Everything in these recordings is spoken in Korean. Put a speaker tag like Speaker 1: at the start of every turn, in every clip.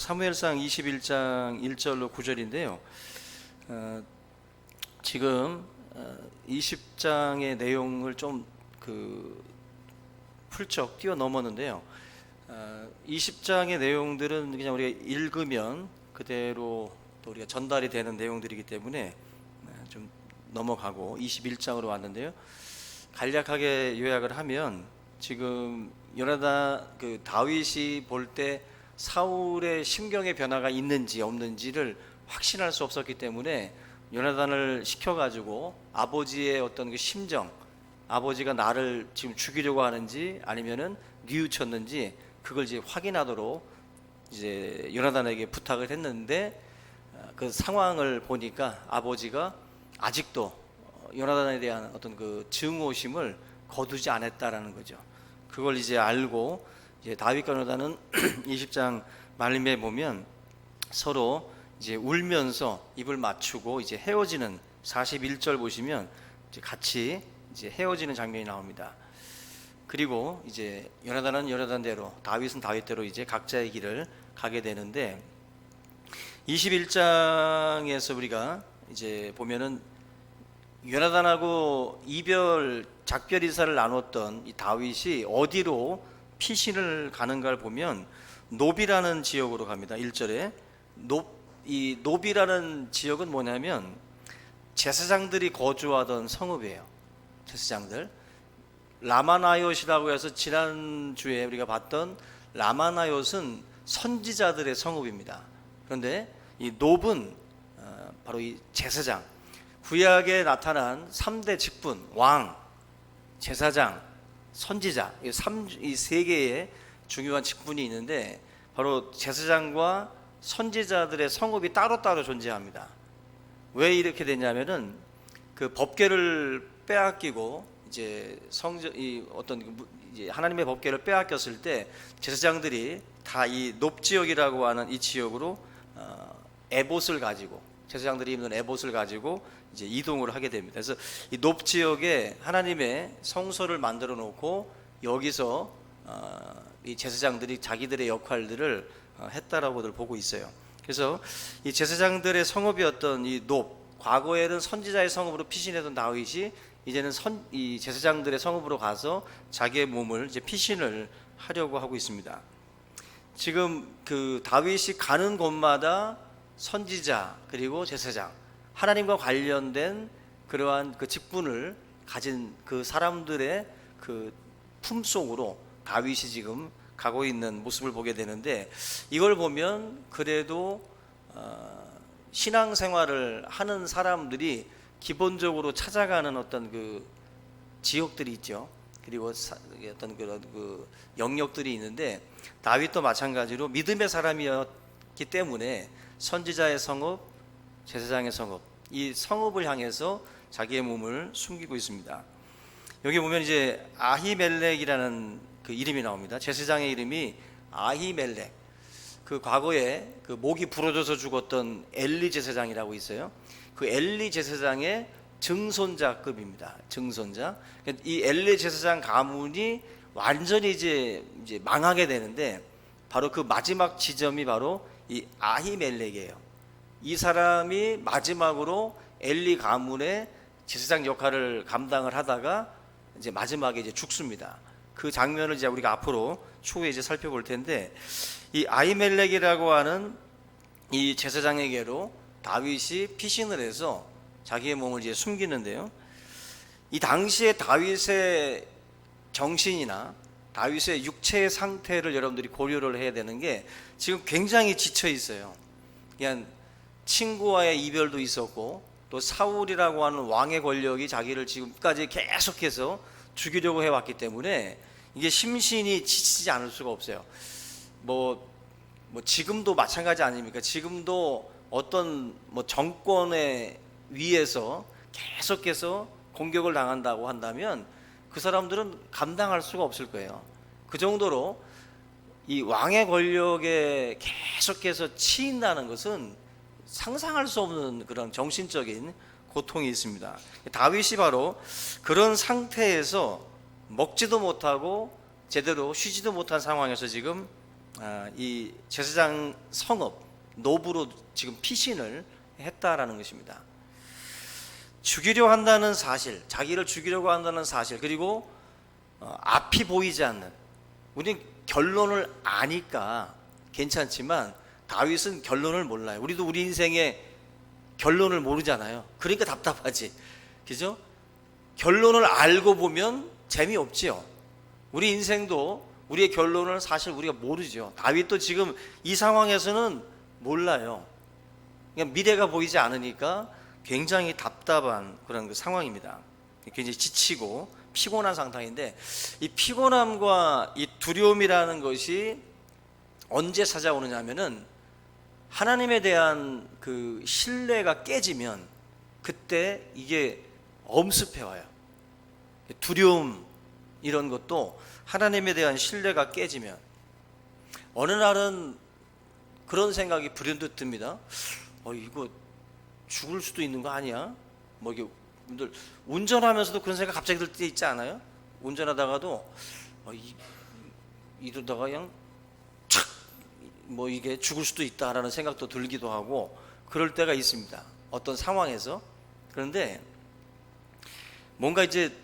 Speaker 1: 사무엘상 21장 1절로 9절인데요. 지금 20장의 내용을 좀 훌쩍 뛰어넘었는데요. 20장의 내용들은 그냥 우리가 읽으면 그대로 또 우리가 전달이 되는 내용들이기 때문에 좀 넘어가고 21장으로 왔는데요. 간략하게 요약을 하면 지금 다윗이 볼 때 사울의 심경의 변화가 있는지 없는지를 확신할 수 없었기 때문에 요나단을 시켜가지고 아버지의 어떤 그 심정, 아버지가 나를 지금 죽이려고 하는지 아니면은 뉘우쳤는지 그걸 이제 확인하도록 이제 요나단에게 부탁을 했는데, 그 상황을 보니까 아버지가 아직도 요나단에 대한 어떤 그 증오심을 거두지 않았다라는 거죠. 그걸 이제 알고 이제 다윗과 요나단은 20장 말씀에 보면 서로 이제 울면서 입을 맞추고 이제 헤어지는 41절 보시면 이제 같이 이제 헤어지는 장면이 나옵니다. 그리고 이제 요나단은 요나단대로, 다윗은 다윗대로 이제 각자의 길을 가게 되는데, 21장에서 우리가 이제 보면은 요나단하고 작별 인사를 나눴던 이 다윗이 어디로 피신을 가는가를 보면 노비라는 지역으로 갑니다. 1절에 이 노비라는 지역은 뭐냐면 제사장들이 거주하던 성읍이에요. 제사장들, 라마나요시라고 해서 지난주에 우리가 봤던 라마나요스는 선지자들의 성읍입니다. 그런데 이 놉은 바로 이 제사장, 구약에 나타난 3대 직분, 왕, 제사장, 선지자, 이 세 개의 중요한 직분이 있는데 바로 제사장과 선지자들의 성읍이 따로따로 존재합니다. 왜 이렇게 되냐면은 그 법궤를 빼앗기고 이제 이제 하나님의 법궤를 빼앗겼을 때 제사장들이 다 이 놉 지역이라고 하는 이 지역으로 에봇을 가지고, 제사장들이 입는 에봇을 가지고 이제 이동을 하게 됩니다. 그래서 이 놉 지역에 하나님의 성소를 만들어 놓고 여기서 이 제사장들이 자기들의 역할들을 했다라고들 보고 있어요. 그래서 이 제사장들의 성읍이었던 이 놉, 과거에는 선지자의 성읍으로 피신했던 다윗이 이제는 이 제사장들의 성읍으로 가서 자기의 몸을 이제 피신을 하려고 하고 있습니다. 지금 그 다윗이 가는 곳마다 선지자 그리고 제사장, 하나님과 관련된 그러한 그 직분을 가진 그 사람들의 그 품속으로 다윗이 지금 가고 있는 모습을 보게 되는데, 이걸 보면 그래도 신앙생활을 하는 사람들이 기본적으로 찾아가는 어떤 그 지역들이 있죠. 그리고 어떤 그런 그 영역들이 있는데, 다윗도 마찬가지로 믿음의 사람이었기 때문에 선지자의 성읍, 제사장의 성읍, 이 성읍을 향해서 자기의 몸을 숨기고 있습니다. 여기 보면 이제 아히멜렉이라는 그 이름이 나옵니다. 제사장의 이름이 아히멜렉. 그 과거에 그 목이 부러져서 죽었던 엘리 제사장이라고 있어요. 그 엘리 제사장의 증손자급입니다. 증손자. 이 엘리 제사장 가문이 완전히 이제 망하게 되는데, 바로 그 마지막 지점이 바로 이 아히멜렉이에요. 이 사람이 마지막으로 엘리 가문의 제사장 역할을 감당을 하다가 이제 마지막에 이제 죽습니다. 그 장면을 이제 우리가 앞으로 추후에 이제 살펴볼 텐데, 이 아히멜렉이라고 하는 이 제사장에게로 다윗이 피신을 해서 자기의 몸을 이제 숨기는데요. 이 당시에 다윗의 정신이나 다윗의 육체의 상태를 여러분들이 고려를 해야 되는 게, 지금 굉장히 지쳐 있어요. 그냥 친구와의 이별도 있었고, 또 사울이라고 하는 왕의 권력이 자기를 지금까지 계속해서 죽이려고 해왔기 때문에 이게 심신이 지치지 않을 수가 없어요. 뭐 지금도 마찬가지 아닙니까? 지금도 어떤 정권에 위에서 계속해서 공격을 당한다고 한다면 그 사람들은 감당할 수가 없을 거예요. 그 정도로 이 왕의 권력에 계속해서 치인다는 것은 상상할 수 없는 그런 정신적인 고통이 있습니다. 다윗이 바로 그런 상태에서 먹지도 못하고 제대로 쉬지도 못한 상황에서 지금 이 제사장 성읍 노브로 지금 피신을 했다라는 것입니다. 죽이려 한다는 사실, 자기를 죽이려고 한다는 사실, 그리고 앞이 보이지 않는, 우리는 결론을 아니까 괜찮지만 다윗은 결론을 몰라요. 우리도 우리 인생의 결론을 모르잖아요. 그러니까 답답하지, 그죠? 결론을 알고 보면 재미없지요. 우리 인생도 우리의 결론을 사실 우리가 모르죠. 다윗도 지금 이 상황에서는 몰라요. 그냥 미래가 보이지 않으니까 굉장히 답답한 그런 그 상황입니다. 굉장히 지치고 피곤한 상태인데, 이 피곤함과 이 두려움이라는 것이 언제 찾아오느냐 하면은 하나님에 대한 그 신뢰가 깨지면 그때 이게 엄습해 와요. 두려움 이런 것도 하나님에 대한 신뢰가 깨지면, 어느 날은 그런 생각이 불현듯 듭니다. 이거 죽을 수도 있는 거 아니야? 뭐 이게 운전하면서도 그런 생각 갑자기 들 때 있지 않아요? 운전하다가도 이러다가 그냥 착 뭐 이게 죽을 수도 있다라는 생각도 들기도 하고 그럴 때가 있습니다. 어떤 상황에서. 그런데 뭔가 이제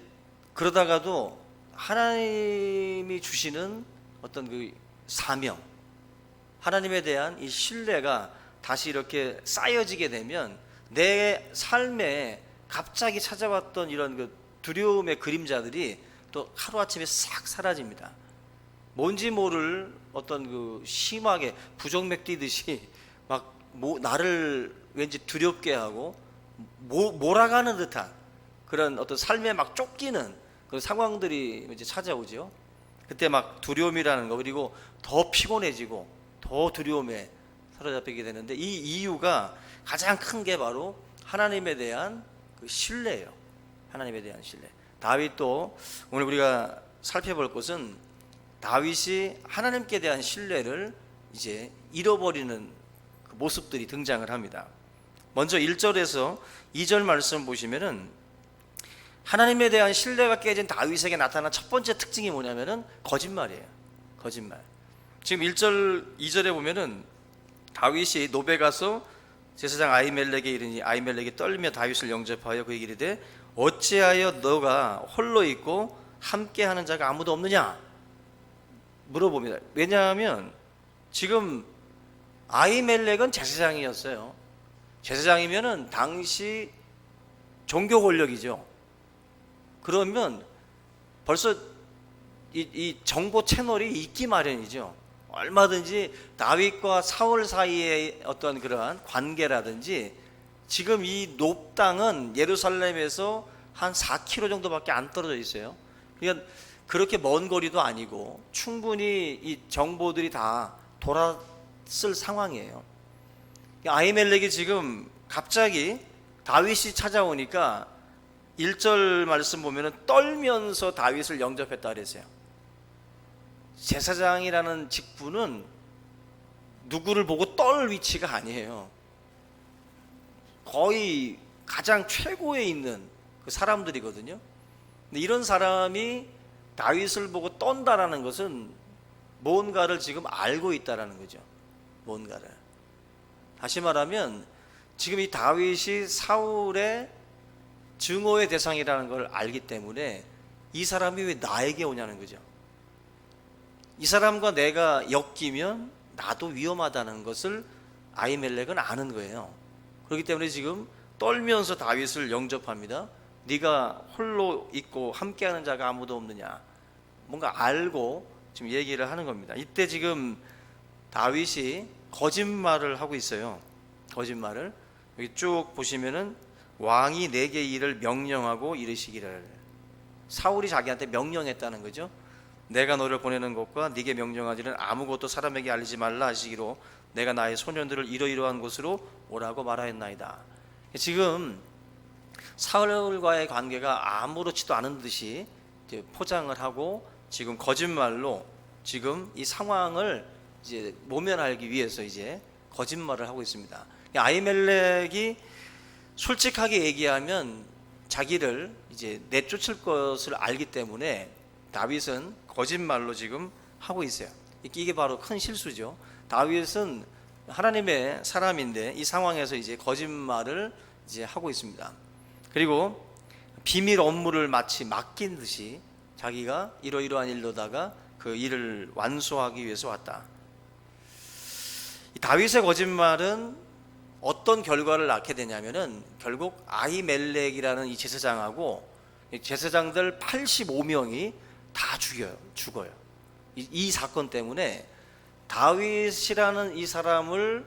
Speaker 1: 그러다가도 하나님이 주시는 어떤 그 사명, 하나님에 대한 이 신뢰가 다시 이렇게 쌓여지게 되면 내 삶에 갑자기 찾아왔던 이런 그 두려움의 그림자들이 또 하루아침에 싹 사라집니다. 뭔지 모를 어떤 그 심하게 부정맥 뛰듯이 막 나를 왠지 두렵게 하고 몰아가는 듯한 그런 어떤 삶에 막 쫓기는 그 상황들이 이제 찾아오죠. 그때 막 두려움이라는 거, 그리고 더 피곤해지고 더 두려움에 사로잡히게 되는데, 이 이유가 가장 큰 게 바로 하나님에 대한 그 신뢰예요. 하나님에 대한 신뢰. 다윗도 오늘 우리가 살펴볼 것은 다윗이 하나님께 대한 신뢰를 이제 잃어버리는 그 모습들이 등장을 합니다. 먼저 1절에서 2절 말씀 보시면은 하나님에 대한 신뢰가 깨진 다윗에게 나타난 첫 번째 특징이 뭐냐면은 거짓말이에요. 거짓말. 지금 1절, 2절에 보면은 다윗이 노베 가서 제사장 아히멜렉에 이르니 아히멜렉이 떨며 다윗을 영접하여 그에게 이르되 어찌하여 너가 홀로 있고 함께하는 자가 아무도 없느냐 물어봅니다. 왜냐하면 지금 아히멜렉은 제사장이었어요. 제사장이면은 당시 종교 권력이죠. 그러면 벌써 이 정보 채널이 있기 마련이죠. 얼마든지 다윗과 사울 사이의 어떤 그러한 관계라든지, 지금 이 높 땅은 예루살렘에서 한 4km 정도밖에 안 떨어져 있어요. 그러니까 그렇게 먼 거리도 아니고 충분히 이 정보들이 다 돌았을 상황이에요. 아히멜렉이 지금 갑자기 다윗이 찾아오니까 1절 말씀 보면은 떨면서 다윗을 영접했다 그랬어요. 제사장이라는 직분은 누구를 보고 떨 위치가 아니에요. 거의 가장 최고에 있는 그 사람들이거든요. 근데 이런 사람이 다윗을 보고 떤다라는 것은 뭔가를 지금 알고 있다라는 거죠. 뭔가를. 다시 말하면 지금 이 다윗이 사울의 증오의 대상이라는 걸 알기 때문에 이 사람이 왜 나에게 오냐는 거죠. 이 사람과 내가 엮이면 나도 위험하다는 것을 아히멜렉은 아는 거예요. 그렇기 때문에 지금 떨면서 다윗을 영접합니다. 네가 홀로 있고 함께하는 자가 아무도 없느냐, 뭔가 알고 지금 얘기를 하는 겁니다. 이때 지금 다윗이 거짓말을 하고 있어요. 거짓말을 여기 쭉 보시면은 왕이 내게 이를 명령하고 이르시기를, 사울이 자기한테 명령했다는 거죠. 내가 너를 보내는 것과 네게 명령하지는 아무것도 사람에게 알리지 말라 하시기로 내가 나의 소년들을 이러이러한 곳으로 오라고 말하였나이다. 지금 사울과의 관계가 아무렇지도 않은 듯이 이제 포장을 하고 지금 거짓말로 지금 이 상황을 이제 모면하기 위해서 이제 거짓말을 하고 있습니다. 아히멜렉이 솔직하게 얘기하면 자기를 이제 내쫓을 것을 알기 때문에 다윗은 거짓말로 지금 하고 있어요. 이게 바로 큰 실수죠. 다윗은 하나님의 사람인데 이 상황에서 이제 거짓말을 이제 하고 있습니다. 그리고 비밀 업무를 마치 맡긴 듯이 자기가 이러이러한 일로다가 그 일을 완수하기 위해서 왔다. 이 다윗의 거짓말은 어떤 결과를 낳게 되냐면은 결국 아히멜렉이라는 이 제사장하고 제사장들 85명이 다 죽어요. 이 사건 때문에 다윗이라는 이 사람을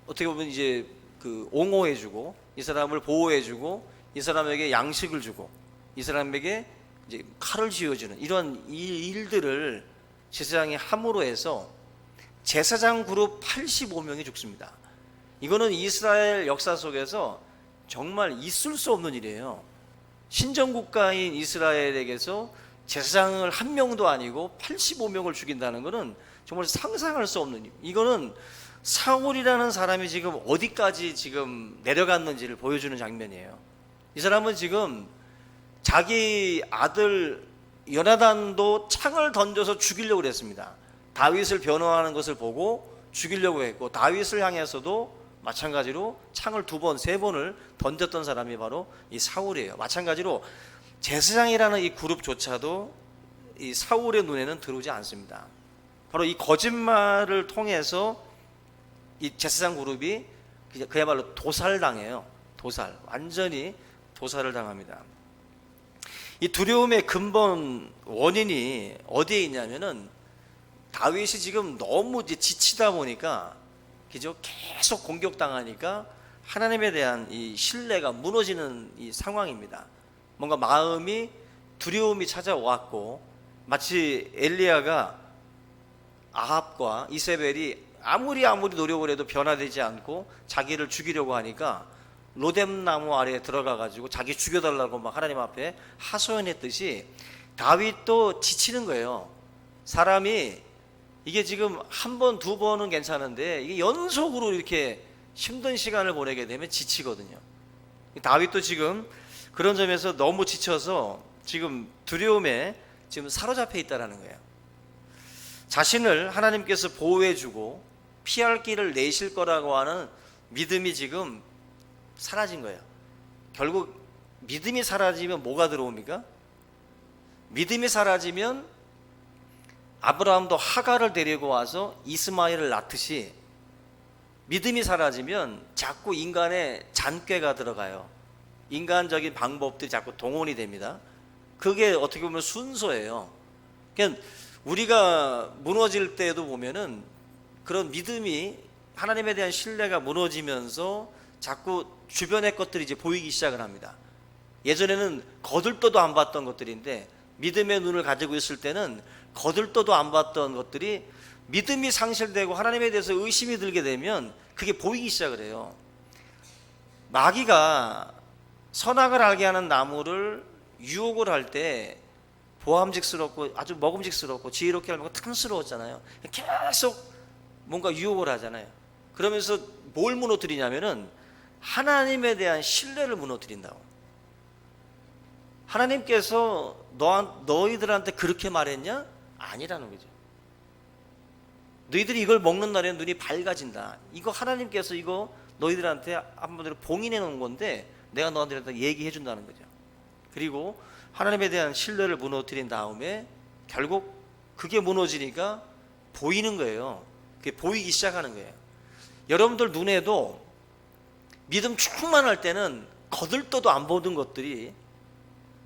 Speaker 1: 어떻게 보면 이제 그 옹호해주고 이 사람을 보호해주고 이 사람에게 양식을 주고 이 사람에게 이제 칼을 쥐어주는 이런 일들을 제사장이 함으로 해서 제사장 그룹 85명이 죽습니다. 이거는 이스라엘 역사 속에서 정말 있을 수 없는 일이에요. 신정국가인 이스라엘에게서 제사장을 한 명도 아니고 85명을 죽인다는 것은 정말 상상할 수 없는 일. 이거는 사울이라는 사람이 지금 어디까지 지금 내려갔는지를 보여주는 장면이에요. 이 사람은 지금 자기 아들 요나단도 창을 던져서 죽이려고 그랬습니다. 다윗을 변호하는 것을 보고 죽이려고 했고, 다윗을 향해서도 마찬가지로 창을 2번, 3번을 던졌던 사람이 바로 이 사울이에요. 마찬가지로 제사장이라는 이 그룹조차도 이 사울의 눈에는 들어오지 않습니다. 바로 이 거짓말을 통해서 이 제사장 그룹이 그야말로 도살당해요. 완전히 도살을 당합니다. 이 두려움의 근본 원인이 어디에 있냐면은 다윗이 지금 너무 이제 지치다 보니까 그죠? 계속 공격당하니까 하나님에 대한 이 신뢰가 무너지는 이 상황입니다. 뭔가 마음이 두려움이 찾아왔고, 마치 엘리야가 아합과 이세벨이 아무리 노력을 해도 변화되지 않고 자기를 죽이려고 하니까 로뎀나무 아래에 들어가 가지고 자기 죽여달라고 막 하나님 앞에 하소연했듯이 다윗도 지치는 거예요. 사람이 이게 지금 1번, 2번은 괜찮은데 이게 연속으로 이렇게 힘든 시간을 보내게 되면 지치거든요. 다윗도 지금 그런 점에서 너무 지쳐서 지금 두려움에 지금 사로잡혀 있다라는 거예요. 자신을 하나님께서 보호해주고 피할 길을 내실 거라고 하는 믿음이 지금 사라진 거예요. 결국 믿음이 사라지면 뭐가 들어옵니까? 믿음이 사라지면 아브라함도 하갈을 데리고 와서 이스마엘을 낳듯이 믿음이 사라지면 자꾸 인간의 잔꾀가 들어가요. 인간적인 방법들이 자꾸 동원이 됩니다. 그게 어떻게 보면 순서예요. 그러니까 우리가 무너질 때도 보면은 그런 믿음이, 하나님에 대한 신뢰가 무너지면서 자꾸 주변의 것들이 이제 보이기 시작을 합니다. 예전에는 거들떠도 안 봤던 것들인데 믿음의 눈을 가지고 있을 때는 거들떠도 안 봤던 것들이 믿음이 상실되고 하나님에 대해서 의심이 들게 되면 그게 보이기 시작을 해요. 마귀가 선악을 알게 하는 나무를 유혹을 할 때 보암직스럽고 아주 먹음직스럽고 지혜롭게 하려고 탐스러웠잖아요. 계속 뭔가 유혹을 하잖아요. 그러면서 뭘 무너뜨리냐면은 하나님에 대한 신뢰를 무너뜨린다고. 하나님께서 너희들한테 그렇게 말했냐? 아니라는 거죠. 너희들이 이걸 먹는 날에는 눈이 밝아진다. 이거 하나님께서 이거 너희들한테 한번으로 봉인해 놓은 건데 내가 너희들한테 얘기해 준다는 거죠. 그리고 하나님에 대한 신뢰를 무너뜨린 다음에 결국 그게 무너지니까 보이는 거예요. 그게 보이기 시작하는 거예요. 여러분들 눈에도 믿음 충만할 때는 거들떠도 안 보던 것들이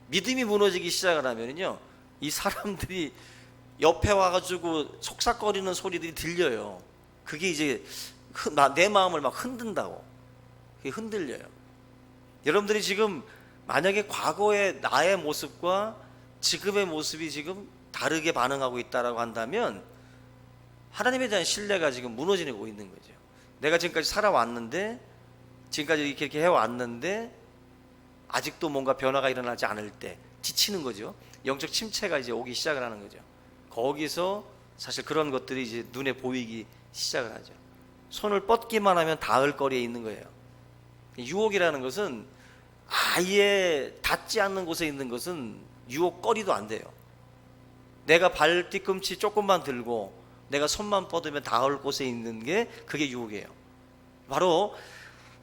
Speaker 1: 믿음이 무너지기 시작을 하면요, 이 사람들이 옆에 와가지고 속삭거리는 소리들이 들려요. 그게 이제 내 마음을 막 흔든다고. 그게 흔들려요. 여러분들이 지금 만약에 과거의 나의 모습과 지금의 모습이 지금 다르게 반응하고 있다라고 한다면 하나님에 대한 신뢰가 지금 무너지고 있는 거죠. 내가 지금까지 살아왔는데, 지금까지 이렇게 해왔는데 아직도 뭔가 변화가 일어나지 않을 때 지치는 거죠. 영적 침체가 이제 오기 시작을 하는 거죠. 거기서 사실 그런 것들이 이제 눈에 보이기 시작을 하죠. 손을 뻗기만 하면 닿을 거리에 있는 거예요. 유혹이라는 것은 아예 닿지 않는 곳에 있는 것은 유혹거리도 안 돼요. 내가 발 뒤꿈치 조금만 들고 내가 손만 뻗으면 닿을 곳에 있는 게 그게 유혹이에요. 바로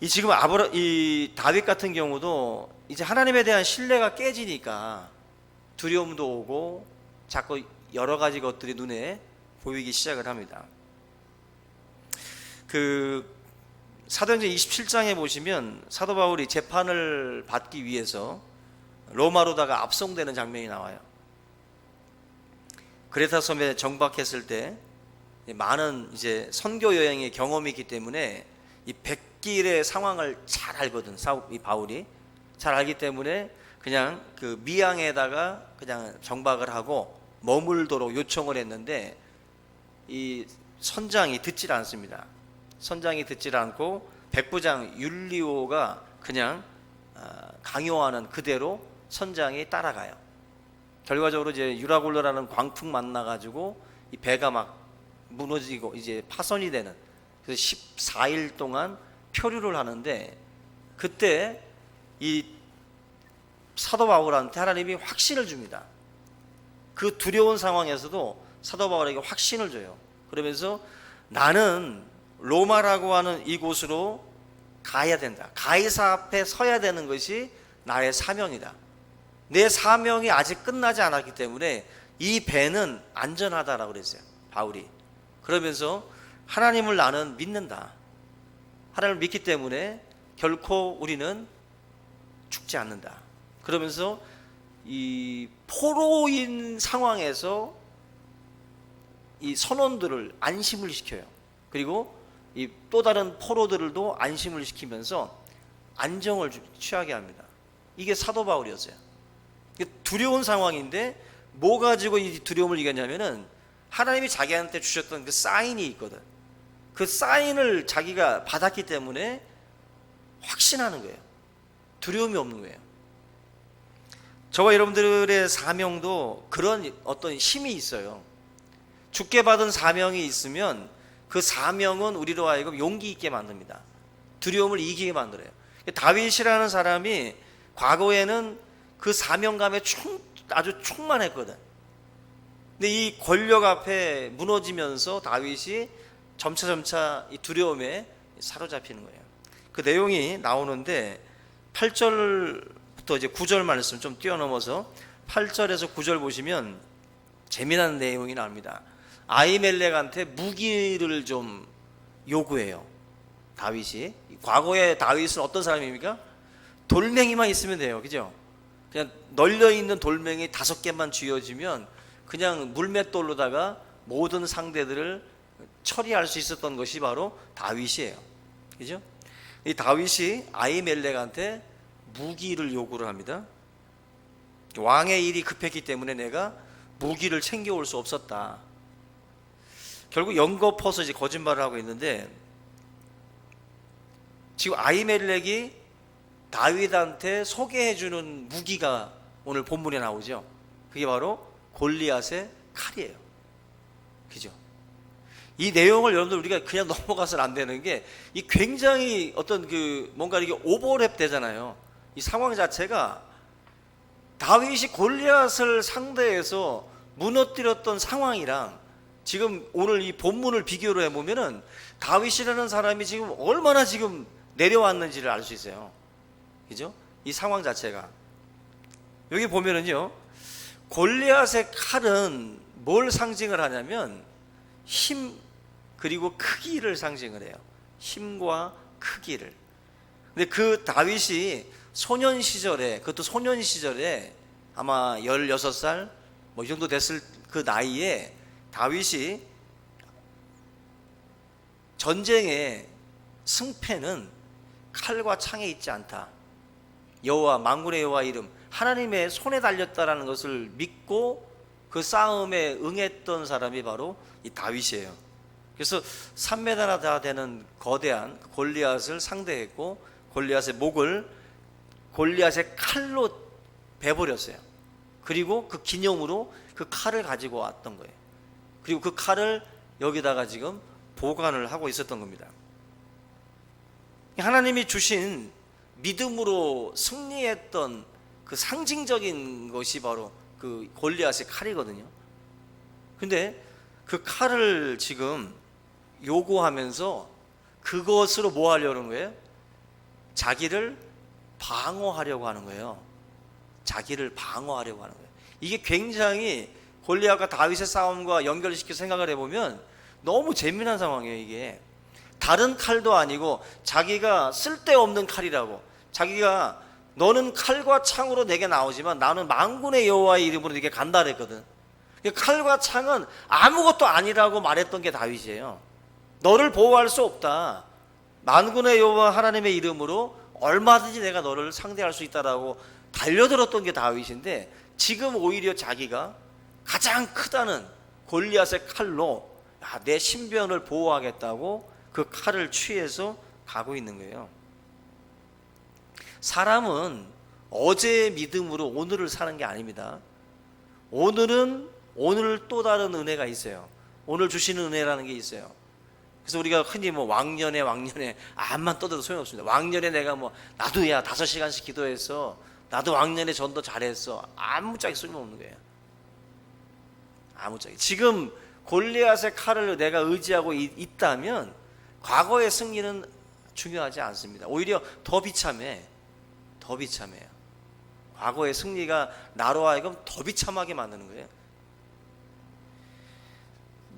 Speaker 1: 이 지금 이 다윗 같은 경우도 이제 하나님에 대한 신뢰가 깨지니까 두려움도 오고 자꾸 여러 가지 것들이 눈에 보이기 시작을 합니다. 그 사도행전 27장에 보시면 사도 바울이 재판을 받기 위해서 로마로다가 압송되는 장면이 나와요. 그레타 섬에 정박했을 때 많은 이제 선교 여행의 경험이 있기 때문에 이 백길의 상황을 잘 알거든. 이 바울이 잘 알기 때문에 그냥 그 미항에다가 그냥 정박을 하고 머물도록 요청을 했는데 이 선장이 듣질 않습니다. 선장이 듣질 않고 백부장 율리오가 그냥 강요하는 그대로 선장이 따라가요. 결과적으로 이제 유라굴로라는 광풍 만나가지고 이 배가 막 무너지고 이제 파손이 되는, 그래서 14일 동안 표류를 하는데 그때 이 사도 바울한테 하나님이 확신을 줍니다. 그 두려운 상황에서도 사도 바울에게 확신을 줘요. 그러면서 나는 로마라고 하는 이곳으로 가야 된다. 가이사 앞에 서야 되는 것이 나의 사명이다. 내 사명이 아직 끝나지 않았기 때문에 이 배는 안전하다라고 그랬어요, 바울이. 그러면서 하나님을 나는 믿는다. 하나님을 믿기 때문에 결코 우리는 죽지 않는다. 그러면서 이 포로인 상황에서 이 선원들을 안심을 시켜요. 그리고 이 또 다른 포로들도 안심을 시키면서 안정을 취하게 합니다. 이게 사도 바울이었어요. 두려운 상황인데 뭐 가지고 이 두려움을 이겼냐면은 하나님이 자기한테 주셨던 그 사인이 있거든. 그 사인을 자기가 받았기 때문에 확신하는 거예요. 두려움이 없는 거예요. 저와 여러분들의 사명도 그런 어떤 힘이 있어요. 주께 받은 사명이 있으면 그 사명은 우리로 하여금 용기 있게 만듭니다. 두려움을 이기게 만들어요. 다윗이라는 사람이 과거에는 그 사명감에 아주 충만했거든. 근데 이 권력 앞에 무너지면서 다윗이 점차 이 두려움에 사로잡히는 거예요. 그 내용이 나오는데 8절부터 이제 9절 말씀 좀 뛰어넘어서 8절에서 9절 보시면 재미난 내용이 나옵니다. 아히멜렉한테 무기를 좀 요구해요, 다윗이. 과거에 다윗은 어떤 사람입니까? 돌멩이만 있으면 돼요, 그죠? 그냥 널려있는 돌멩이 5개만 쥐어지면 그냥 물맷돌로다가 모든 상대들을 처리할 수 있었던 것이 바로 다윗이에요, 그죠? 이 다윗이 아히멜렉한테 무기를 요구를 합니다. 왕의 일이 급했기 때문에 내가 무기를 챙겨올 수 없었다. 결국 연거퍼서 이제 거짓말을 하고 있는데, 지금 아히멜렉이 다윗한테 소개해주는 무기가 오늘 본문에 나오죠. 그게 바로 골리앗의 칼이에요, 그죠? 이 내용을 여러분들 우리가 그냥 넘어가서는 안 되는 게, 이 굉장히 어떤 그 뭔가 이게 오버랩 되잖아요. 이 상황 자체가 다윗이 골리앗을 상대해서 무너뜨렸던 상황이랑 지금 오늘 이 본문을 비교를 해보면은 다윗이라는 사람이 지금 얼마나 지금 내려왔는지를 알 수 있어요, 그죠? 이 상황 자체가. 여기 보면은요, 골리앗의 칼은 뭘 상징을 하냐면 힘 그리고 크기를 상징을 해요. 힘과 크기를. 근데 그 다윗이 소년 시절에, 그것도 소년 시절에 아마 16살 뭐 이 정도 됐을 그 나이에 다윗이 전쟁의 승패는 칼과 창에 있지 않다. 여호와, 만군의 여호와 이름, 하나님의 손에 달렸다라는 것을 믿고 그 싸움에 응했던 사람이 바로 이 다윗이에요. 그래서 3m나 다 되는 거대한 골리앗을 상대했고, 골리앗의 목을 골리앗의 칼로 베버렸어요. 그리고 그 기념으로 그 칼을 가지고 왔던 거예요. 그리고 그 칼을 여기다가 지금 보관을 하고 있었던 겁니다. 하나님이 주신 믿음으로 승리했던 그 상징적인 것이 바로 그 골리앗의 칼이거든요. 근데 그 칼을 지금 요구하면서 그것으로 뭐 하려는 거예요? 자기를 방어하려고 하는 거예요. 자기를 방어하려고 하는 거예요. 이게 굉장히 골리앗과 다윗의 싸움과 연결시켜서 생각을 해보면 너무 재미난 상황이에요. 이게 다른 칼도 아니고 자기가 쓸데없는 칼이라고, 자기가 너는 칼과 창으로 내게 나오지만 나는 만군의 여호와의 이름으로 네게 간다 그랬거든. 칼과 창은 아무것도 아니라고 말했던 게 다윗이에요. 너를 보호할 수 없다. 만군의 여호와 하나님의 이름으로 얼마든지 내가 너를 상대할 수 있다라고 달려들었던 게 다윗인데, 지금 오히려 자기가 가장 크다는 골리앗의 칼로 내 신변을 보호하겠다고 그 칼을 취해서 가고 있는 거예요. 사람은 어제의 믿음으로 오늘을 사는 게 아닙니다. 오늘은 오늘 또 다른 은혜가 있어요. 오늘 주시는 은혜라는 게 있어요. 그래서 우리가 흔히 뭐 왕년에 암만 떠들어도 소용없습니다. 왕년에 내가 뭐 나도 5시간씩 기도했어, 나도 왕년에 전도 잘했어, 아무짝에 소용없는 거예요. 아무짝에. 지금 골리앗의 칼을 내가 의지하고 있다면 과거의 승리는 중요하지 않습니다. 오히려 더 비참해요. 과거의 승리가 나로 하여금 더 비참하게 만드는 거예요.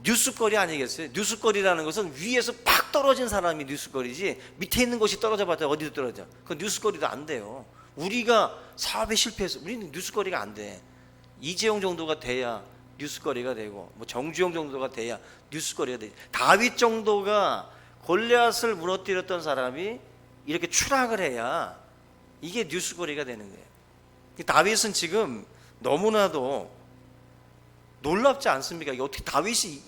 Speaker 1: 뉴스거리 아니겠어요? 뉴스거리라는 것은 위에서 팍 떨어진 사람이 뉴스거리지, 밑에 있는 것이 떨어져 봤자 어디도 떨어져. 그건 뉴스거리도 안 돼요. 우리가 사업에 실패해서 우리는 뉴스거리가 안 돼. 이재용 정도가 돼야 뉴스거리가 되고, 뭐 정주영 정도가 돼야 뉴스거리가 되지. 다윗 정도가 골리앗을 무너뜨렸던 사람이 이렇게 추락을 해야 이게 뉴스거리가 되는 거예요. 다윗은 지금 너무나도 놀랍지 않습니까? 어떻게 다윗이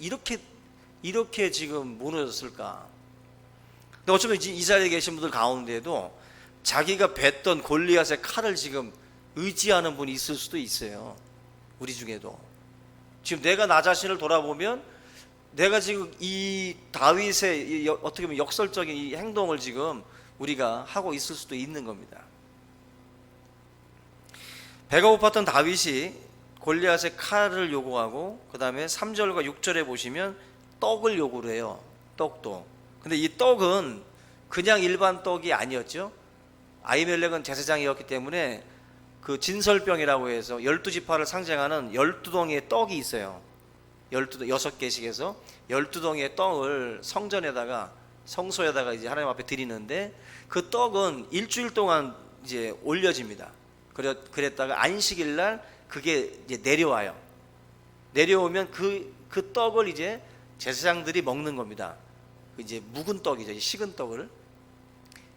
Speaker 1: 이렇게 지금 무너졌을까? 근데 어쩌면 이 자리에 계신 분들 가운데도 자기가 뱉던 골리앗의 칼을 지금 의지하는 분이 있을 수도 있어요. 우리 중에도. 지금 내가 나 자신을 돌아보면 내가 지금 이 다윗의 어떻게 보면 역설적인 이 행동을 지금 우리가 하고 있을 수도 있는 겁니다. 배가 고팠던 다윗이 골리앗의 칼을 요구하고, 그 다음에 3절과 6절에 보시면 떡을 요구를 해요. 떡도. 근데 이 떡은 그냥 일반 떡이 아니었죠. 아히멜렉은 제사장이었기 때문에 그 진설병이라고 해서 12지파를 상징하는 12덩이의 떡이 있어요. 6개씩 해서 12덩이의 떡을 성소에다가 이제 하나님 앞에 드리는데, 그 떡은 일주일 동안 이제 올려집니다. 그랬다가 안식일 날 그게 이제 내려와요. 내려오면 그 떡을 이제 제사장들이 먹는 겁니다. 이제 묵은 떡이죠. 식은 떡을.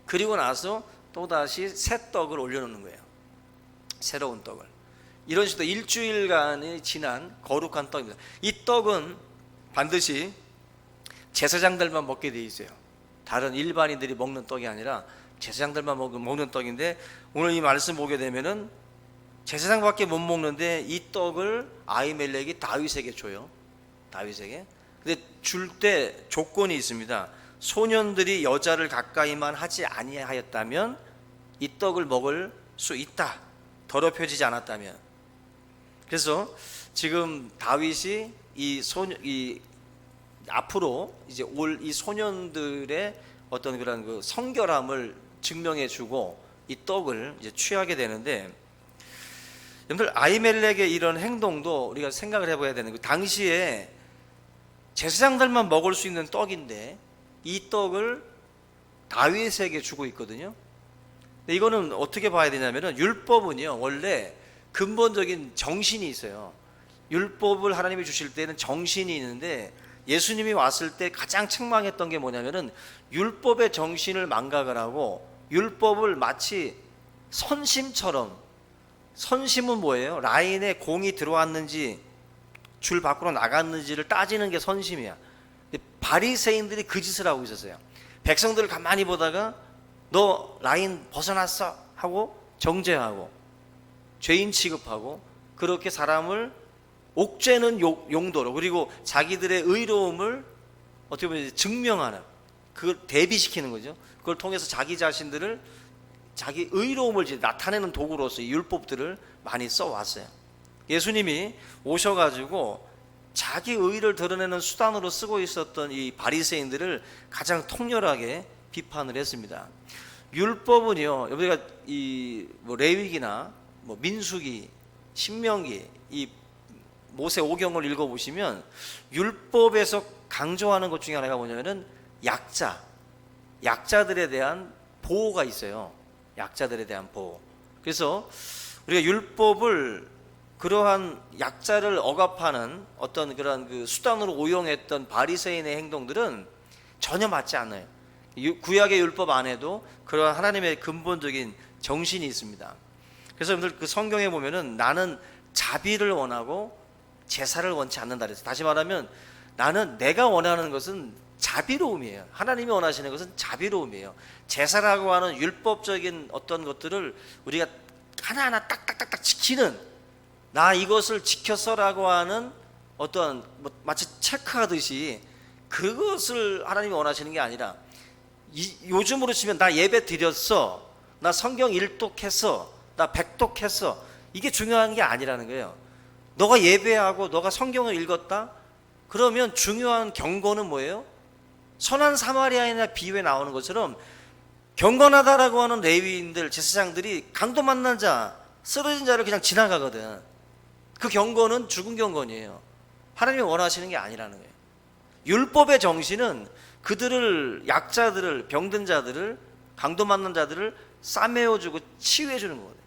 Speaker 1: 그리고 나서 또다시 새 떡을 올려놓는 거예요. 새로운 떡을. 이런 식으로 일주일간이 지난 거룩한 떡입니다. 이 떡은 반드시 제사장들만 먹게 돼 있어요. 다른 일반인들이 먹는 떡이 아니라 제사장들만 먹는 떡인데, 오늘 이 말씀 보게 되면은 제사장밖에 못 먹는데 이 떡을 아히멜렉이 다윗에게 줘요. 다윗에게. 근데 줄 때 조건이 있습니다. 소년들이 여자를 가까이만 하지 아니하였다면 이 떡을 먹을 수 있다. 더럽혀지지 않았다면. 그래서 지금 다윗이 앞으로 이제 올 이 소년들의 어떤 그런 그 성결함을 증명해주고 이 떡을 이제 취하게 되는데, 여러분들 아히멜렉의 이런 행동도 우리가 생각을 해봐야 되는 거예요. 당시에 제사장들만 먹을 수 있는 떡인데 이 떡을 다윗에게 주고 있거든요. 근데 이거는 어떻게 봐야 되냐면은, 율법은요 원래 근본적인 정신이 있어요. 율법을 하나님이 주실 때는 정신이 있는데, 예수님이 왔을 때 가장 책망했던 게 뭐냐면은 율법의 정신을 망각을 하고 율법을 마치 선심처럼, 선심은 뭐예요? 라인에 공이 들어왔는지 줄 밖으로 나갔는지를 따지는 게 선심이야. 바리새인들이 그 짓을 하고 있었어요. 백성들을 가만히 보다가 너 라인 벗어났어 하고 정죄하고 죄인 취급하고, 그렇게 사람을 옥죄는 용도로, 그리고 자기들의 의로움을 어떻게 보면 증명하는, 그걸 대비시키는 거죠. 그걸 통해서 자기 자신들을, 자기 의로움을 나타내는 도구로서 이 율법들을 많이 써왔어요. 예수님이 오셔가지고 자기 의의를 드러내는 수단으로 쓰고 있었던 이 바리새인들을 가장 통렬하게 비판을 했습니다. 율법은요, 우리가 이 레위기나 민수기, 신명기, 이 모세 오경을 읽어보시면 율법에서 강조하는 것 중에 하나가 뭐냐면은 약자들에 대한 보호가 있어요. 약자들에 대한 보호. 그래서 우리가 율법을 그러한 약자를 억압하는 어떤 그런 그 수단으로 오용했던 바리새인의 행동들은 전혀 맞지 않아요. 구약의 율법 안에도 그러한 하나님의 근본적인 정신이 있습니다. 그래서 여러분들 그 성경에 보면은 나는 자비를 원하고 제사를 원치 않는다 그래서, 다시 말하면 나는, 내가 원하는 것은 자비로움이에요. 하나님이 원하시는 것은 자비로움이에요. 제사라고 하는 율법적인 어떤 것들을 우리가 하나하나 딱딱딱딱 지키는, 나 이것을 지켰어라고 하는 어떤 마치 체크하듯이 그것을 하나님이 원하시는 게 아니라, 요즘으로 치면 나 예배 드렸어, 나 성경 일독했어, 나 백독했어, 이게 중요한 게 아니라는 거예요. 너가 예배하고 너가 성경을 읽었다? 그러면 중요한 경고는 뭐예요? 선한 사마리아인의 비유에 나오는 것처럼 경건하다라고 하는 레위인들, 제사장들이 강도 만난 자, 쓰러진 자를 그냥 지나가거든. 그 경고는 죽은 경건이에요. 하나님이 원하시는 게 아니라는 거예요. 율법의 정신은 그들을, 약자들을, 병든 자들을, 강도 만난 자들을 싸매어주고 치유해주는 거거든요.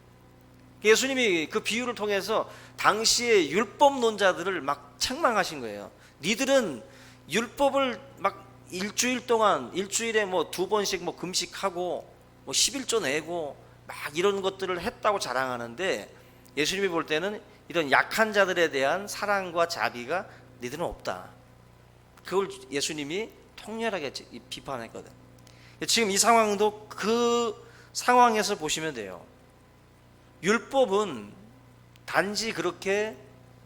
Speaker 1: 예수님이 그 비유를 통해서 당시의 율법론자들을 막 책망하신 거예요. 니들은 율법을 막 일주일 동안, 일주일에 2번씩 금식하고 11조 내고 막 이런 것들을 했다고 자랑하는데, 예수님이 볼 때는 이런 약한 자들에 대한 사랑과 자비가 니들은 없다. 그걸 예수님이 통렬하게 비판했거든. 지금 이 상황도 그 상황에서 보시면 돼요. 율법은 단지 그렇게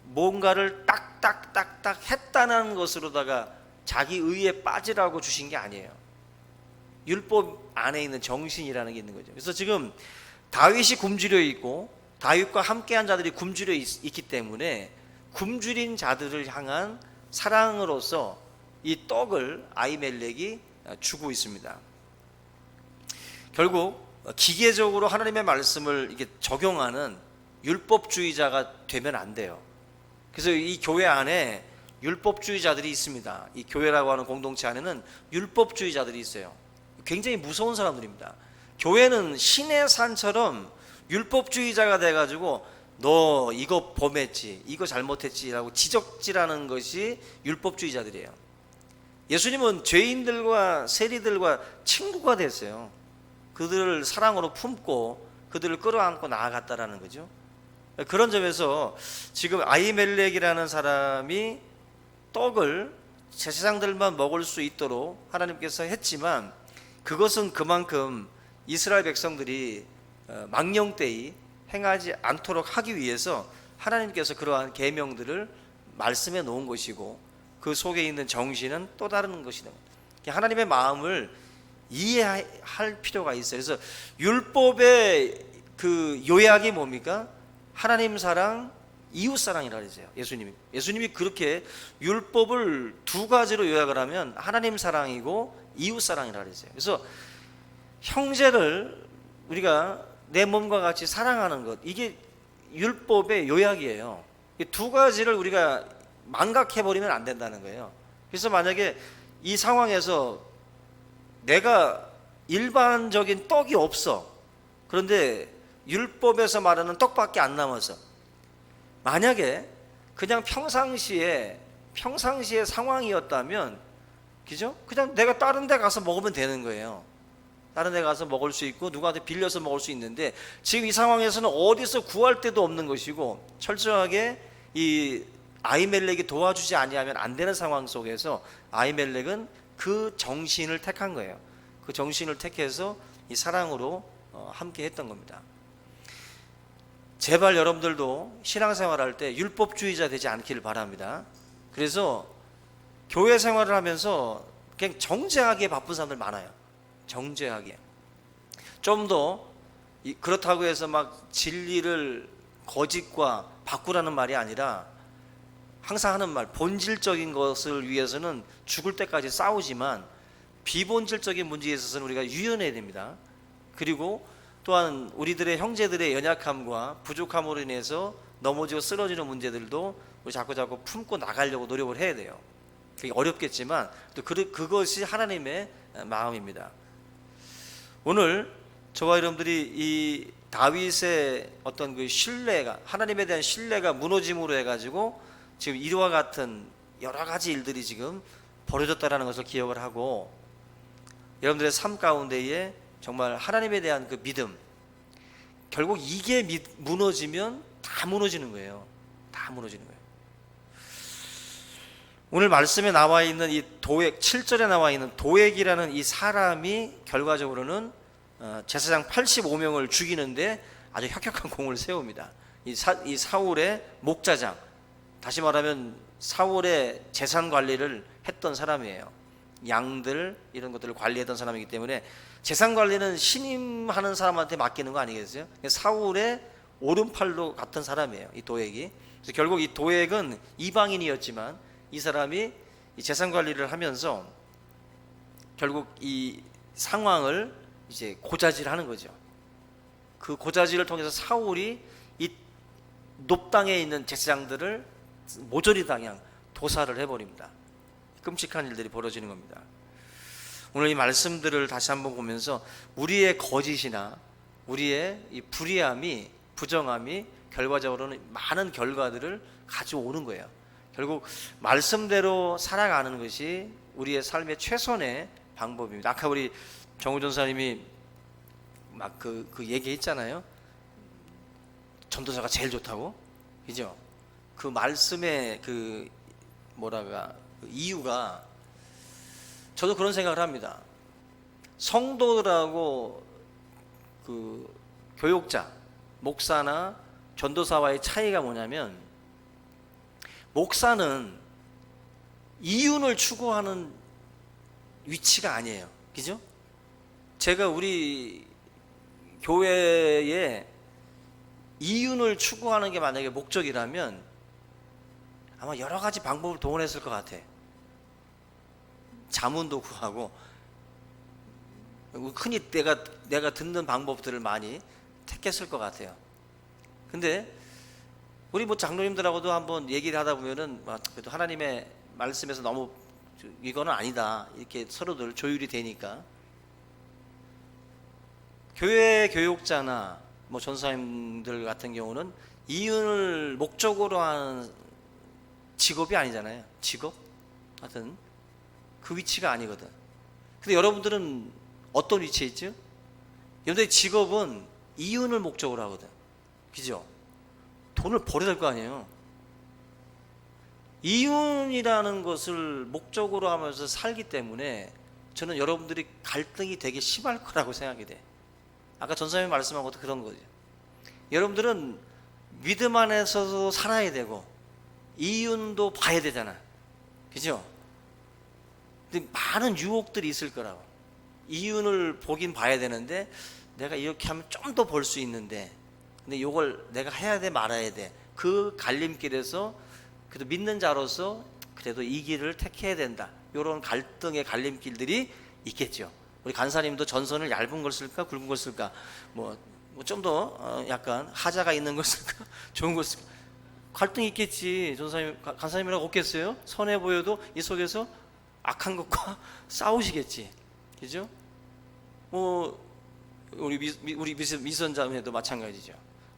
Speaker 1: 뭔가를 딱딱딱딱 했다는 것으로다가 자기 의에 빠지라고 주신 게 아니에요. 율법 안에 있는 정신이라는 게 있는 거죠. 그래서 지금 다윗이 굶주려 있고 다윗과 함께한 자들이 굶주려 있기 때문에 굶주린 자들을 향한 사랑으로서 이 떡을 아히멜렉이 주고 있습니다. 결국 기계적으로 하나님의 말씀을 이게 적용하는 율법주의자가 되면 안 돼요. 그래서 이 교회 안에 율법주의자들이 있습니다. 이 교회라고 하는 공동체 안에는 율법주의자들이 있어요. 굉장히 무서운 사람들입니다. 교회는 신의 산처럼 율법주의자가 돼가지고 너 이거 범했지, 이거 잘못했지라고 지적질하는 것이 율법주의자들이에요. 예수님은 죄인들과 세리들과 친구가 됐어요. 그들을 사랑으로 품고 그들을 끌어안고 나아갔다라는 거죠. 그런 점에서 지금 아히멜렉이라는 사람이 떡을 제사장들만 먹을 수 있도록 하나님께서 했지만, 그것은 그만큼 이스라엘 백성들이 망령되이 행하지 않도록 하기 위해서 하나님께서 그러한 계명들을 말씀해 놓은 것이고, 그 속에 있는 정신은 또 다른 것이다. 하나님의 마음을 이해할 필요가 있어요. 그래서 율법의 그 요약이 뭡니까? 하나님 사랑, 이웃 사랑이라 그러세요. 예수님이 그렇게 율법을 두 가지로 요약을 하면 하나님 사랑이고 이웃 사랑이라 그러세요. 그래서 형제를 우리가 내 몸과 같이 사랑하는 것, 이게 율법의 요약이에요. 이 두 가지를 우리가 망각해버리면 안 된다는 거예요. 그래서 만약에 이 상황에서 내가 일반적인 떡이 없어, 그런데 율법에서 말하는 떡밖에 안 남아서, 만약에 그냥 평상시에 상황이었다면, 그죠? 그냥 내가 다른 데 가서 먹으면 되는 거예요. 다른 데 가서 먹을 수 있고 누구한테 빌려서 먹을 수 있는데, 지금 이 상황에서는 어디서 구할 데도 없는 것이고 철저하게 이 아히멜렉이 도와주지 아니하면 안 되는 상황 속에서 아히멜렉은 그 정신을 택한 거예요. 그 정신을 택해서 이 사랑으로 함께 했던 겁니다. 제발 여러분들도 신앙생활할 때 율법주의자 되지 않기를 바랍니다. 그래서 교회 생활을 하면서 그냥 정죄하기에 바쁜 사람들 많아요. 정죄하기에. 좀 더 그렇다고 해서 막 진리를 거짓과 바꾸라는 말이 아니라, 항상 하는 말, 본질적인 것을 위해서는 죽을 때까지 싸우지만 비본질적인 문제에 있어서는 우리가 유연해야 됩니다. 그리고 또한 우리들의 형제들의 연약함과 부족함으로 인해서 넘어지고 쓰러지는 문제들도 우리 자꾸 품고 나가려고 노력을 해야 돼요. 그게 어렵겠지만 또 그것이 하나님의 마음입니다. 오늘 저와 여러분들이 이 다윗의 어떤 그 신뢰가, 하나님에 대한 신뢰가 무너짐으로 해가지고 지금 이와 같은 여러 가지 일들이 지금 벌어졌다라는 것을 기억을 하고, 여러분들의 삶 가운데에 정말 하나님에 대한 그 믿음, 결국 이게 무너지면 다 무너지는 거예요. 다 무너지는 거예요. 오늘 말씀에 나와 있는 이 도액, 7절에 나와 있는 도액이라는 이 사람이 결과적으로는 제사장 85명을 죽이는데 아주 혁혁한 공을 세웁니다. 이 사울의 목자장, 다시 말하면 사울의 재산 관리를 했던 사람이에요. 양들 이런 것들을 관리했던 사람이기 때문에 재산 관리는 신임하는 사람한테 맡기는 거 아니겠어요? 사울의 오른팔도 같은 사람이에요, 이 도액이. 그래서 결국 이 도액은 이방인이었지만 이 사람이 이 재산 관리를 하면서 결국 이 상황을 이제 고자질하는 거죠. 그 고자질을 통해서 사울이 이 높당에 있는 제사장들을 모조리 당양 도살을 해버립니다. 끔찍한 일들이 벌어지는 겁니다. 오늘 이 말씀들을 다시 한번 보면서 우리의 거짓이나 우리의 이 불의함이, 부정함이 결과적으로는 많은 결과들을 가져오는 거예요. 결국 말씀대로 살아가는 것이 우리의 삶의 최선의 방법입니다. 아까 우리 정우 전사님이 막 그 얘기했잖아요. 전도사가 제일 좋다고, 그죠? 그 말씀의 그 뭐랄까 이유가, 저도 그런 생각을 합니다. 성도들하고 그 교육자, 목사나 전도사와의 차이가 뭐냐면, 목사는 이윤을 추구하는 위치가 아니에요. 그죠? 제가 우리 교회에 이윤을 추구하는 게 만약에 목적이라면 아마 여러 가지 방법을 동원했을 것 같아. 자문도 구하고 흔히 내가 듣는 방법들을 많이 택했을 것 같아요. 근데 우리 뭐 장로님들하고도 한번 얘기를 하다 보면은 그래도 하나님의 말씀에서 너무 이거는 아니다 이렇게 서로들 조율이 되니까, 교회 교육자나 뭐 전사님들 같은 경우는 이윤을 목적으로 하는 직업이 아니잖아요. 직업? 하여튼 그 위치가 아니거든. 근데 여러분들은 어떤 위치에 있죠? 여러분들의 직업은 이윤을 목적으로 하거든. 그죠? 돈을 벌어야 될 거 아니에요. 이윤이라는 것을 목적으로 하면서 살기 때문에 저는 여러분들이 갈등이 되게 심할 거라고 생각이 돼. 아까 전사님이 말씀한 것도 그런 거죠. 여러분들은 믿음 안에서도 살아야 되고 이윤도 봐야 되잖아. 그죠? 근데 많은 유혹들이 있을 거라고. 이윤을 보긴 봐야 되는데 내가 이렇게 하면 좀 더 벌 수 있는데, 근데 이걸 내가 해야 돼 말아야 돼. 그 갈림길에서 그래도 믿는 자로서 그래도 이 길을 택해야 된다. 이런 갈등의 갈림길들이 있겠죠. 우리 간사님도 전선을 얇은 걸 쓸까 굵은 걸 쓸까, 뭐 좀 더 약간 하자가 있는 걸 쓸까 좋은 걸 쓸까, 갈등이 있겠지. 전사님, 간사님이라고 없겠어요? 선해 보여도 이 속에서 악한 것과 싸우시겠지. 그죠? 뭐 우리 미선자매도 마찬가지죠.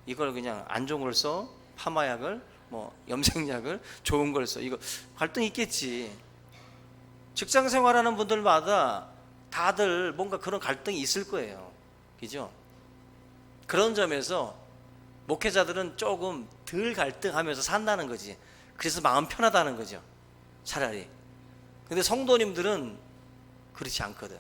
Speaker 1: 이걸 그냥 안 좋은 걸 써, 파마약을, 뭐 염색약을, 좋은 걸 써. 이거 갈등이 있겠지. 직장 생활하는 분들마다 다들 뭔가 그런 갈등이 있을 거예요. 그죠? 그런 점에서 목회자들은 조금 덜 갈등하면서 산다는 거지. 그래서 마음 편하다는 거죠, 차라리. 근데 성도님들은 그렇지 않거든.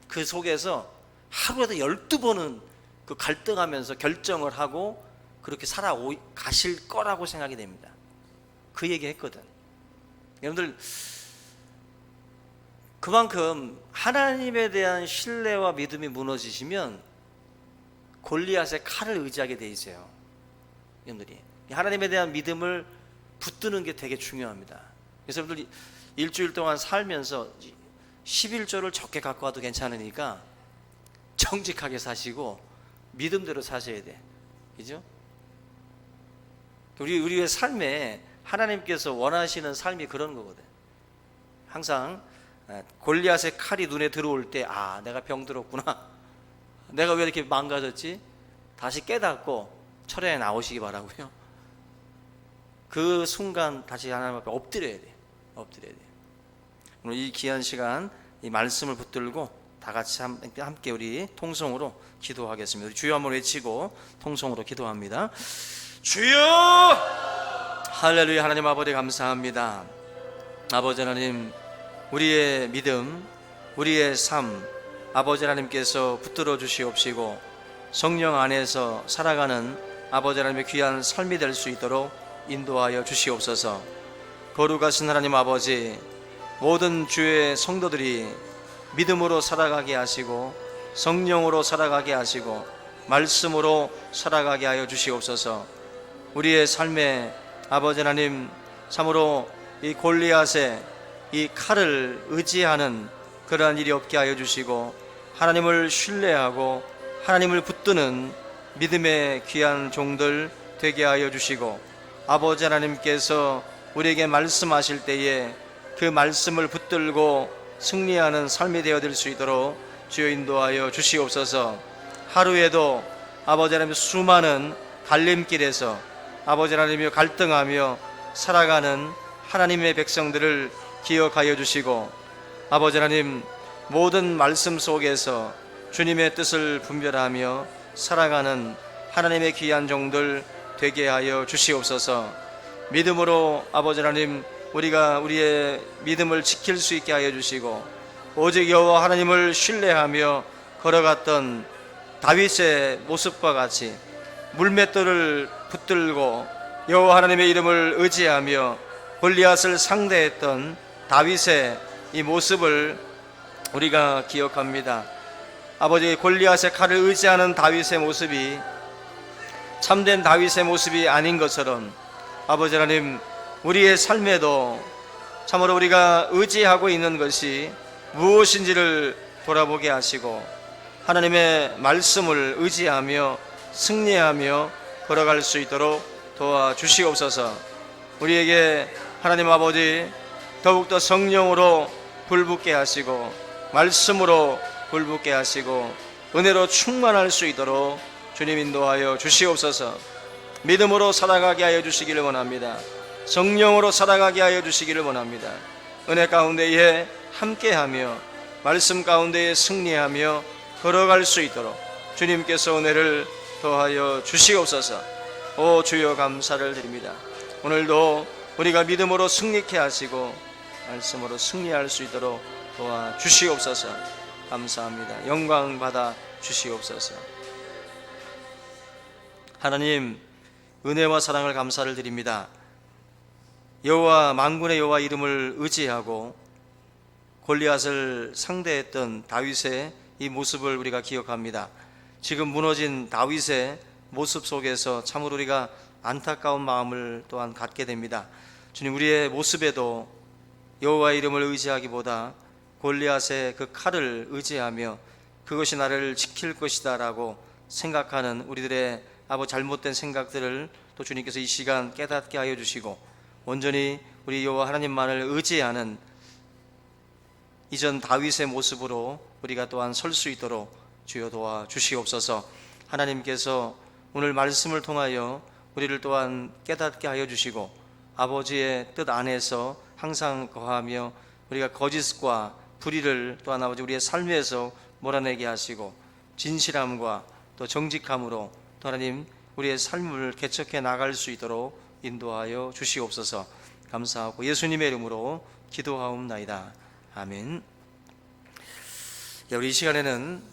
Speaker 1: 그 속에서 하루에도 12번은 그 갈등하면서 결정을 하고 그렇게 살아가실 거라고 생각이 됩니다. 그 얘기 했거든. 여러분들, 그만큼 하나님에 대한 신뢰와 믿음이 무너지시면 골리앗의 칼을 의지하게 돼 있어요. 여러분들이 하나님에 대한 믿음을 붙드는 게 되게 중요합니다. 그래서 여러분들 일주일 동안 살면서 11조를 적게 갖고 와도 괜찮으니까 정직하게 사시고 믿음대로 사셔야 돼. 그죠? 우리의 삶에 하나님께서 원하시는 삶이 그런 거거든. 항상 골리앗의 칼이 눈에 들어올 때, 아, 내가 병들었구나, 내가 왜 이렇게 망가졌지, 다시 깨닫고 철회해 나오시기 바라고요. 그 순간 다시 하나님 앞에 엎드려야 돼. 엎드려야 돼. 오늘 이 귀한 시간 이 말씀을 붙들고 다 같이 함께 우리 통성으로 기도하겠습니다. 우리 주여 한번 외치고 통성으로 기도합니다. 주여! 할렐루야. 하나님 아버지 감사합니다. 아버지 하나님, 우리의 믿음, 우리의 삶, 아버지 하나님께서 붙들어 주시옵시고 성령 안에서 살아가는 아버지 하나님의 귀한 삶이 될 수 있도록 인도하여 주시옵소서. 거룩하신 하나님 아버지, 모든 주의 성도들이 믿음으로 살아가게 하시고 성령으로 살아가게 하시고 말씀으로 살아가게 하여 주시옵소서. 우리의 삶에 아버지 하나님, 참으로 이 골리앗의 이 칼을 의지하는 그러한 일이 없게 하여 주시고 하나님을 신뢰하고 하나님을 붙드는 믿음의 귀한 종들 되게 하여 주시고 아버지 하나님께서 우리에게 말씀하실 때에 그 말씀을 붙들고 승리하는 삶이 되어질 수 있도록 주여 인도하여 주시옵소서. 하루에도 아버지 하나님 수많은 갈림길에서 아버지 하나님이 갈등하며 살아가는 하나님의 백성들을 기억하여 주시고 아버지 하나님, 모든 말씀 속에서 주님의 뜻을 분별하며 살아가는 하나님의 귀한 종들 되게 하여 주시옵소서. 믿음으로 아버지 하나님, 우리가 우리의 믿음을 지킬 수 있게 하여 주시고 오직 여호와 하나님을 신뢰하며 걸어갔던 다윗의 모습과 같이 물맷돌을 붙들고 여호와 하나님의 이름을 의지하며 골리앗을 상대했던 다윗의 이 모습을 우리가 기억합니다. 아버지, 골리앗의 칼을 의지하는 다윗의 모습이 참된 다윗의 모습이 아닌 것처럼 아버지 하나님, 우리의 삶에도 참으로 우리가 의지하고 있는 것이 무엇인지를 돌아보게 하시고 하나님의 말씀을 의지하며 승리하며 걸어갈 수 있도록 도와주시옵소서. 우리에게 하나님 아버지, 더욱더 성령으로 불붙게 하시고 말씀으로 불붙게 하시고 은혜로 충만할 수 있도록 주님 인도하여 주시옵소서. 믿음으로 살아가게 하여 주시기를 원합니다. 성령으로 살아가게 하여 주시기를 원합니다. 은혜 가운데에 함께하며 말씀 가운데에 승리하며 걸어갈 수 있도록 주님께서 은혜를 더하여 주시옵소서. 오 주여, 감사를 드립니다. 오늘도 우리가 믿음으로 승리케 하시고 말씀으로 승리할 수 있도록 도와주시옵소서. 감사합니다. 영광 받아 주시옵소서. 하나님, 은혜와 사랑을 감사를 드립니다. 여호와, 만군의 여호와 이름을 의지하고 골리앗을 상대했던 다윗의 이 모습을 우리가 기억합니다. 지금 무너진 다윗의 모습 속에서 참으로 우리가 안타까운 마음을 또한 갖게 됩니다. 주님, 우리의 모습에도 여호와 이름을 의지하기보다 골리앗의 그 칼을 의지하며 그것이 나를 지킬 것이다 라고 생각하는 우리들의 잘못된 생각들을 또 주님께서 이 시간 깨닫게 하여 주시고 온전히 우리 여호와 하나님만을 의지하는 이전 다윗의 모습으로 우리가 또한 설 수 있도록 주여 도와주시옵소서. 하나님께서 오늘 말씀을 통하여 우리를 또한 깨닫게 하여 주시고 아버지의 뜻 안에서 항상 거하며 우리가 거짓과 불의를 또한 아버지 우리의 삶에서 몰아내게 하시고 진실함과 또 정직함으로 또 하나님 우리의 삶을 개척해 나갈 수 있도록 인도하여 주시옵소서. 감사하고 예수님의 이름으로 기도하옵나이다. 아멘. 우리 이 시간에는